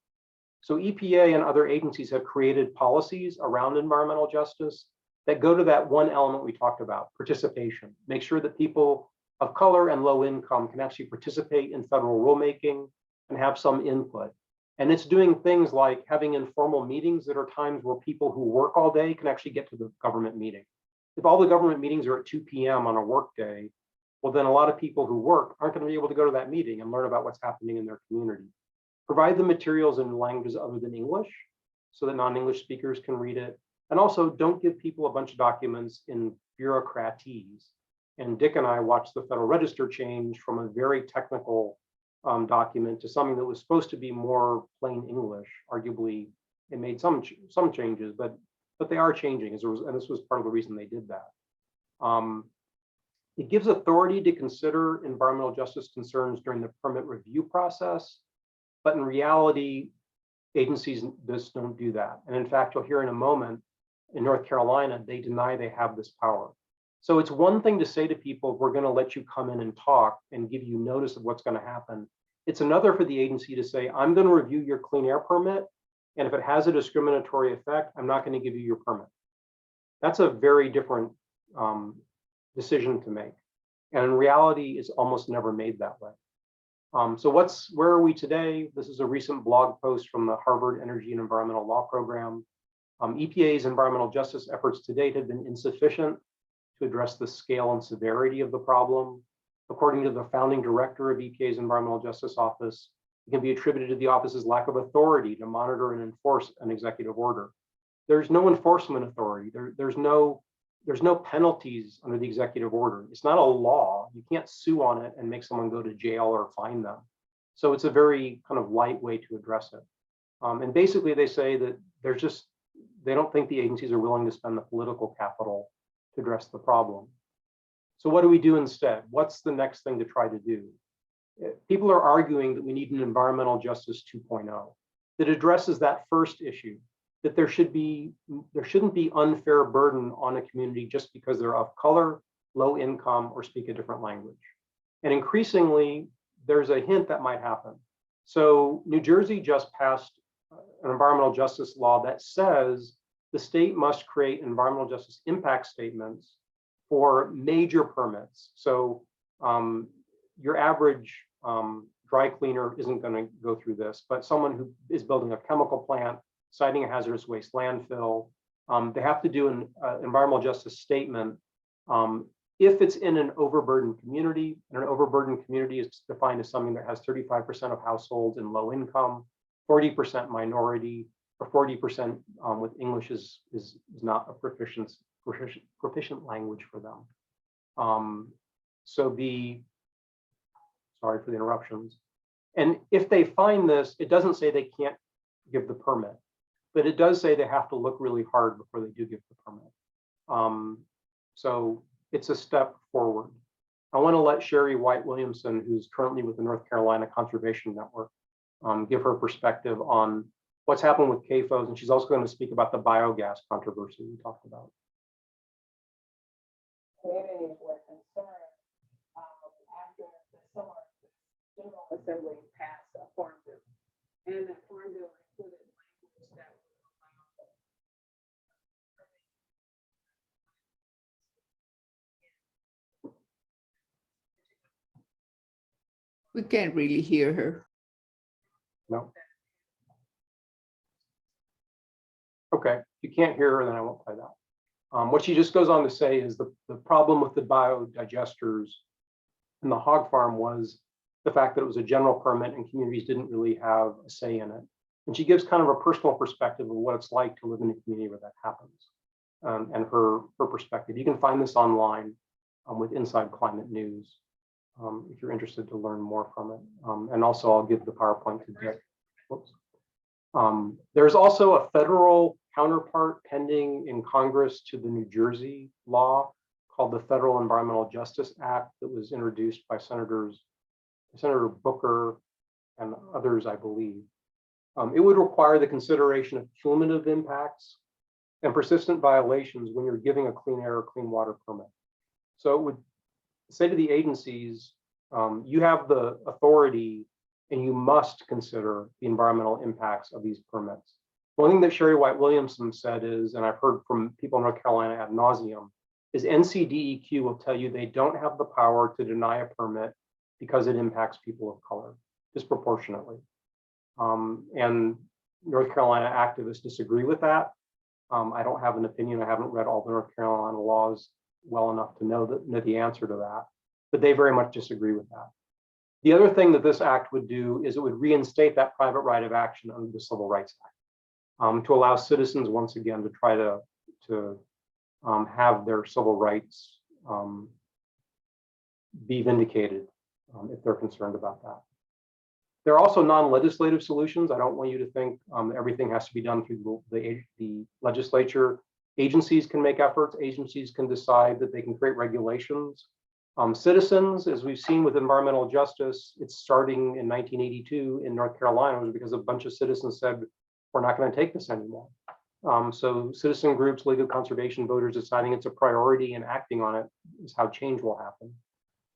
So EPA and other agencies have created policies around environmental justice that go to that one element we talked about, participation. Make sure that people of color and low income can actually participate in federal rulemaking, and have some input. And it's doing things like having informal meetings that are times where people who work all day can actually get to the government meeting. If all the government meetings are at 2 p.m. on a work day, well, then a lot of people who work aren't going to be able to go to that meeting and learn about what's happening in their community. Provide the materials in languages other than English so that non-English speakers can read it. And also don't give people a bunch of documents in bureaucratese. And Dick and I watched the Federal Register change from a very technical document to something that was supposed to be more plain English. Arguably, it made some changes, but they are changing, and this was part of the reason they did that. It gives authority to consider environmental justice concerns during the permit review process, but in reality, agencies just don't do that. And in fact, you'll hear in a moment, in North Carolina, they deny they have this power. So it's one thing to say to people, we're going to let you come in and talk and give you notice of what's going to happen. It's another for the agency to say, I'm going to review your clean air permit, and if it has a discriminatory effect, I'm not going to give you your permit. That's a very different decision to make. And in reality, it's almost never made that way. So where are we today? This is a recent blog post from the Harvard Energy and Environmental Law Program. EPA's environmental justice efforts to date have been insufficient to address the scale and severity of the problem. According to the founding director of EPA's Environmental Justice Office, it can be attributed to the office's lack of authority to monitor and enforce an executive order. There's no enforcement authority. There's no penalties under the executive order. It's not a law. You can't sue on it and make someone go to jail or fine them. So it's a very kind of light way to address it. And basically they say that they don't think the agencies are willing to spend the political capital to address the problem. So what do we do instead? What's the next thing to try to do? People are arguing that we need an environmental justice 2.0 that addresses that first issue, that there shouldn't be unfair burden on a community just because they're of color, low income, or speak a different language. And increasingly, there's a hint that might happen. So New Jersey just passed an environmental justice law that says the state must create environmental justice impact statements for major permits. So your average dry cleaner isn't going to go through this, but someone who is building a chemical plant, siting a hazardous waste landfill, they have to do an environmental justice statement if it's in an overburdened community. And an overburdened community is defined as something that has 35% of households in low income, 40% minority, or 40% with English is not a proficient language for them. Sorry for the interruptions. And if they find this, it doesn't say they can't give the permit, but it does say they have to look really hard before they do give the permit. So it's a step forward. I want to let Sherry White Williamson, who's currently with the North Carolina Conservation Network, give her perspective on what's happened with CAFOs, and she's also going to speak about the biogas controversy we talked about. Communities were concerned after the summer General Assembly passed a farm bill, and the farm bill included language that would allow We can't really hear her. No. Okay, if you can't hear her, then I won't play that. What she just goes on to say is the problem with the biodigesters in the hog farm was the fact that it was a general permit and communities didn't really have a say in it. And she gives kind of a personal perspective of what it's like to live in a community where that happens, and her perspective. You can find this online with Inside Climate News if you're interested to learn more from it. And also I'll give the PowerPoint to Dick. Whoops. There's also a federal counterpart pending in Congress to the New Jersey law called the Federal Environmental Justice Act that was introduced by Senator Booker and others, I believe. It would require the consideration of cumulative impacts and persistent violations when you're giving a clean air or clean water permit. So it would say to the agencies, you have the authority and you must consider the environmental impacts of these permits. One thing that Sherry White Williamson said is, and I've heard from people in North Carolina ad nauseum, is NCDEQ will tell you they don't have the power to deny a permit because it impacts people of color. disproportionately. And North Carolina activists disagree with that. I don't have an opinion. I haven't read all the North Carolina laws well enough to know the answer to that, but they very much disagree with that. The other thing that this act would do is it would reinstate that private right of action under the Civil Rights Act, to allow citizens once again to try to have their civil rights be vindicated if they're concerned about that. There are also non-legislative solutions. I don't want you to think everything has to be done through the legislature. Agencies can make efforts. Agencies can decide that they can create regulations. Citizens, as we've seen with environmental justice, it's starting in 1982 in North Carolina, was because a bunch of citizens said, we're not going to take this anymore. So citizen groups, legal conservation voters deciding it's a priority and acting on it is how change will happen.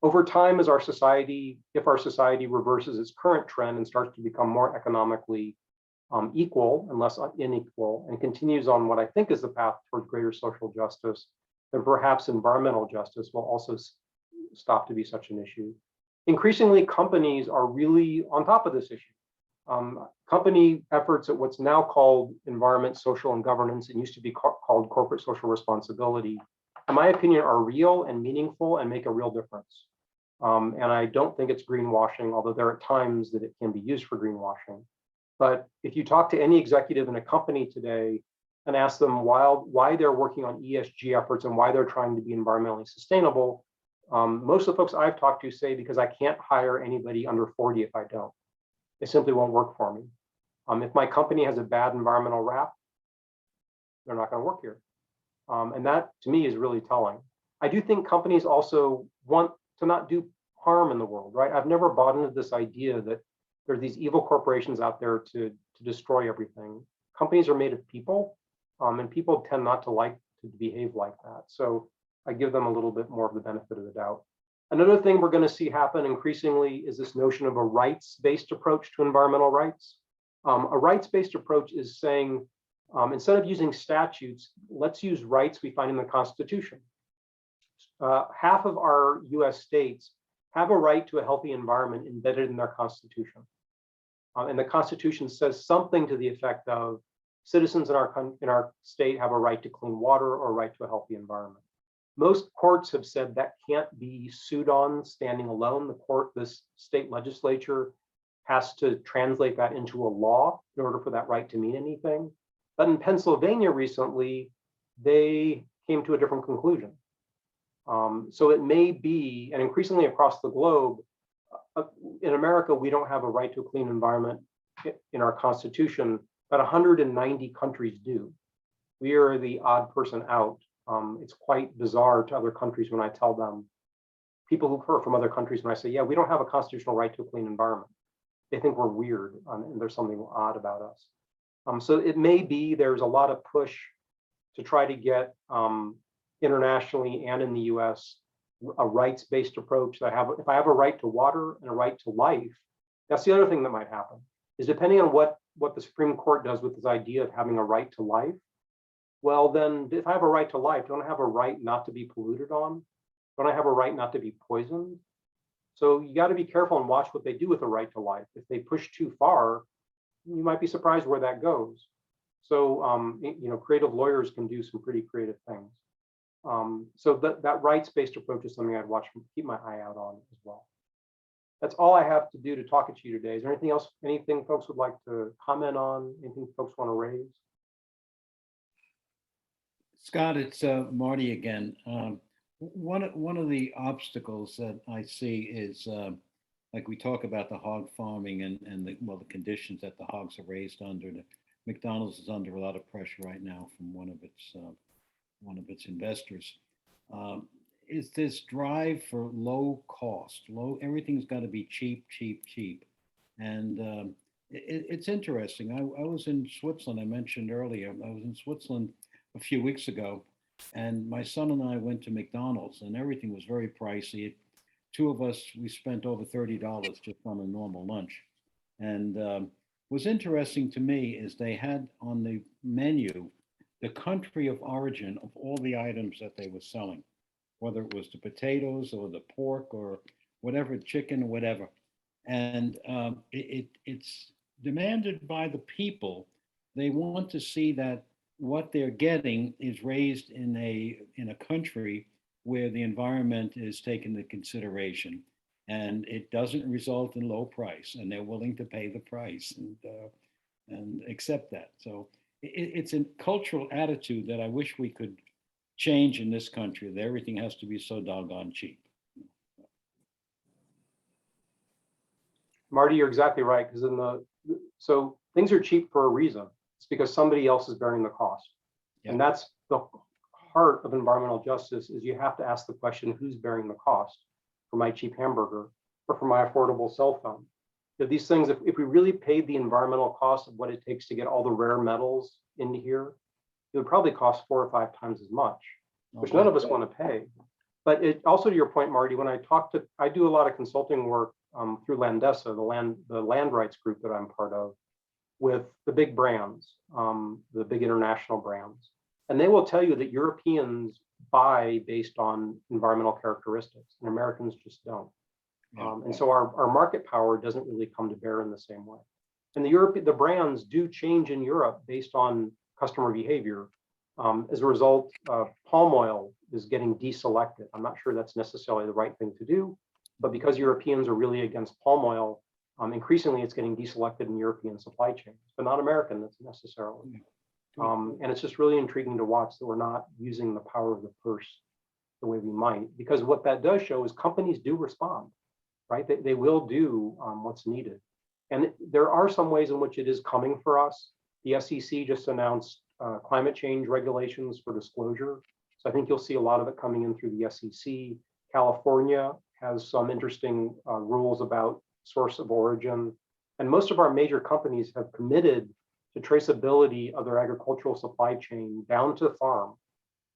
Over time, as our society, if our society reverses its current trend and starts to become more economically equal and less unequal, and continues on what I think is the path towards greater social justice, then perhaps environmental justice will also stop to be such an issue. Increasingly, companies are really on top of this issue. Company efforts at what's now called environment, social, and governance, it used to be called corporate social responsibility, in my opinion, are real and meaningful and make a real difference. And I don't think it's greenwashing, although there are times that it can be used for greenwashing. But if you talk to any executive in a company today and ask them why they're working on ESG efforts and why they're trying to be environmentally sustainable, most of the folks I've talked to say, because I can't hire anybody under 40 if I don't. It simply won't work for me. If my company has a bad environmental rap, they're not going to work here. And that, to me, is really telling. I do think companies also want to not do harm in the world, right? I've never bought into this idea that there are these evil corporations out there to destroy everything. Companies are made of people, and people tend not to like to behave like that. So I give them a little bit more of the benefit of the doubt. Another thing we're going to see happen increasingly is this notion of a rights-based approach to environmental rights. A rights-based approach is saying, instead of using statutes, let's use rights we find in the Constitution. Half of our US states have a right to a healthy environment embedded in their Constitution. And the Constitution says something to the effect of citizens in our state have a right to clean water or a right to a healthy environment. Most courts have said that can't be sued on standing alone. The state legislature has to translate that into a law in order for that right to mean anything. But in Pennsylvania recently, they came to a different conclusion. So it may be, and increasingly across the globe, in America, we don't have a right to a clean environment in our Constitution, but 190 countries do. We are the odd person out. It's quite bizarre to other countries when I tell them, people who are from other countries, when I say, yeah, we don't have a constitutional right to a clean environment. They think we're weird and there's something odd about us. So it may be there's a lot of push to try to get internationally and in the US a rights-based approach that if I have a right to water and a right to life, that's the other thing that might happen, is depending on what the Supreme Court does with this idea of having a right to life, well then if I have a right to life, don't I have a right not to be polluted on? Don't I have a right not to be poisoned? So you got to be careful and watch what they do with the right to life. If they push too far, you might be surprised where that goes. So creative lawyers can do some pretty creative things. So that rights-based approach is something I'd keep my eye out on as well. That's all I have to do to talk to you today. Is there anything else, anything folks would like to comment on? Anything folks want to raise? Scott, it's Marty again. One of the obstacles that I see is like we talk about the hog farming and the conditions that the hogs are raised under. The McDonald's is under a lot of pressure right now from one of its investors. Is this drive for low cost, everything's got to be cheap, cheap, cheap. And it's interesting. I was in Switzerland, I mentioned earlier, I was in Switzerland a few weeks ago, and my son and I went to McDonald's and everything was very pricey. Two of us, we spent over $30 just on a normal lunch. And what's interesting to me is they had on the menu the country of origin of all the items that they were selling, whether it was the potatoes or the pork or whatever, chicken or whatever. And it's demanded by the people. They want to see that what they're getting is raised in a country where the environment is taken into consideration, and it doesn't result in low price, and they're willing to pay the price and accept that. So it's a cultural attitude that I wish we could change in this country, that everything has to be so doggone cheap. Marty, you're exactly right, because so things are cheap for a reason. It's because somebody else is bearing the cost. Yeah. And that's the heart of environmental justice, is you have to ask the question, who's bearing the cost for my cheap hamburger or for my affordable cell phone? These things, if we really paid the environmental cost of what it takes to get all the rare metals into here, it would probably cost 4 or 5 times as much, which none of us want to pay. But it also, to your point, Marty, when I do a lot of consulting work through Landesa, the land rights group that I'm part of, with the big brands, the big international brands. And they will tell you that Europeans buy based on environmental characteristics, and Americans just don't. And so our market power doesn't really come to bear in the same way. And the brands do change in Europe based on customer behavior. As a result, palm oil is getting deselected. I'm not sure that's necessarily the right thing to do, but because Europeans are really against palm oil, increasingly it's getting deselected in European supply chains, but not American necessarily. And it's just really intriguing to watch that we're not using the power of the purse the way we might, because what that does show is companies do respond, right? They will do what's needed. And there are some ways in which it is coming for us. The SEC just announced climate change regulations for disclosure. So I think you'll see a lot of it coming in through the SEC. California has some interesting rules about source of origin. And most of our major companies have committed to traceability of their agricultural supply chain down to the farm,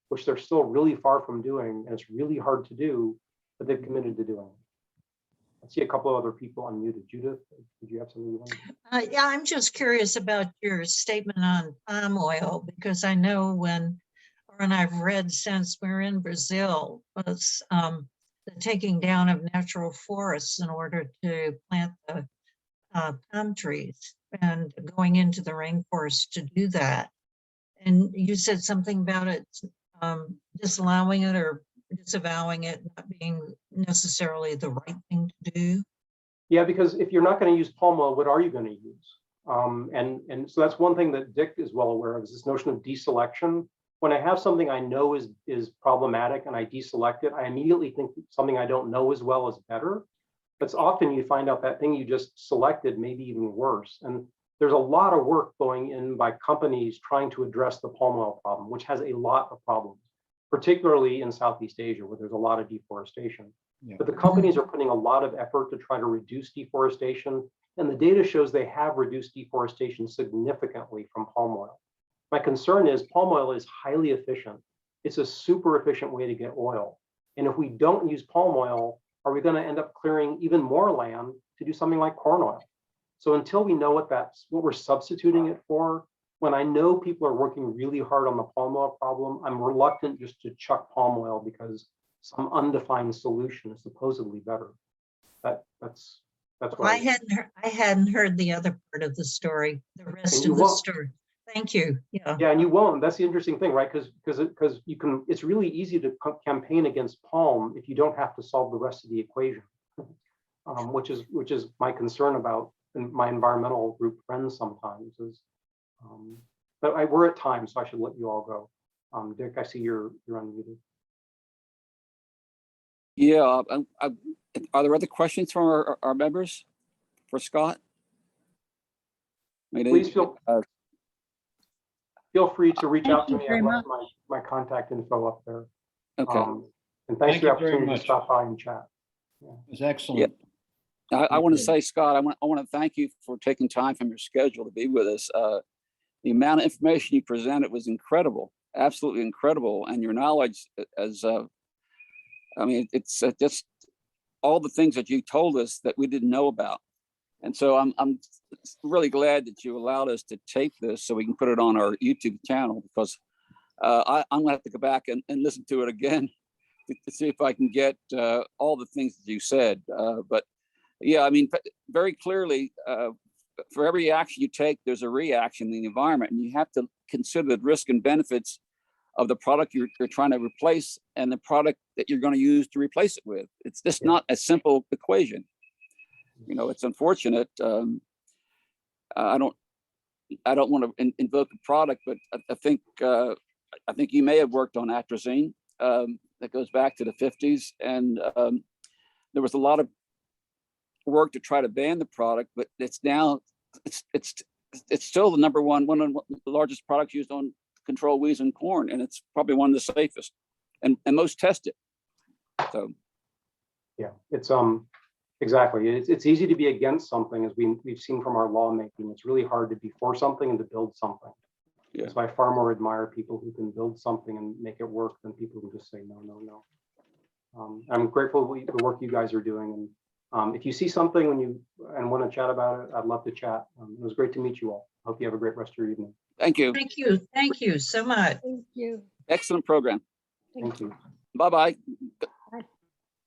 which they're still really far from doing. And it's really hard to do, but they've committed to doing it. I see a couple of other people unmuted. Judith, did you have something you wanted? Yeah, I'm just curious about your statement on palm oil, because I know when I've read since we're in Brazil, was the taking down of natural forests in order to plant the palm trees and going into the rainforest to do that. And you said something about it disallowing it or disavowing it not being necessarily the right thing to do. Yeah, because if you're not going to use palm oil, what are you going to use? And so that's one thing that Dick is well aware of, is this notion of deselection. When I have something I know is problematic and I deselect it, I immediately think something I don't know as well is better. But often you find out that thing you just selected may be even worse. And there's a lot of work going in by companies trying to address the palm oil problem, which has a lot of problems, particularly in Southeast Asia, where there's a lot of deforestation. Yeah. But the companies are putting a lot of effort to try to reduce deforestation. And the data shows they have reduced deforestation significantly from palm oil. My concern is palm oil is highly efficient. It's a super efficient way to get oil. And if we don't use palm oil, are we going to end up clearing even more land to do something like corn oil? So until we know what we're substituting it for, when I know people are working really hard on the palm oil problem, I'm reluctant just to chuck palm oil because some undefined solution is supposedly better. That's what I hadn't heard the other part of the story, the rest of the story. Thank you. Yeah, and you won't. That's the interesting thing, right? Because you can. It's really easy to campaign against palm if you don't have to solve the rest of the equation, which is my concern about my environmental group friends sometimes. But we're at time, so I should let you all go. Dick, I see you're unmuted. Yeah. Are there other questions from our members for Scott? Please feel free to reach out to me. I've left my contact info up there. Okay. And thanks for the opportunity to stop by and chat. Yeah. It was excellent. Yeah. I want to say, Scott, I want to thank you for taking time from your schedule to be with us. The amount of information you presented was incredible, absolutely incredible. And your knowledge it's just all the things that you told us that we didn't know about. And so I'm really glad that you allowed us to tape this so we can put it on our YouTube channel, because I'm going to have to go back and listen to it again to see if I can get all the things that you said. But Yeah, I mean, very clearly, for every action you take, there's a reaction in the environment, and you have to consider the risk and benefits of the product you're trying to replace and the product that you're going to use to replace it with. It's just not a simple equation. You know, it's unfortunate. I don't want to invoke a product, but I think you may have worked on atrazine. That goes back to the 50s, and there was a lot of work to try to ban the product, but it's still the one of the largest products used on control weeds in corn, and it's probably one of the safest and most tested. So yeah, it's exactly. It's easy to be against something, as we've seen from our lawmaking. It's really hard to be for something and to build something. Yeah. So I far more admire people who can build something and make it work than people who just say no, no, no. I'm grateful for the work you guys are doing, and if you see something and want to chat about it, I'd love to chat. It was great to meet you all. Hope you have a great rest of your evening. thank you. Thank you. Thank you so much. Thank you. Excellent program. Thank you. Bye-bye.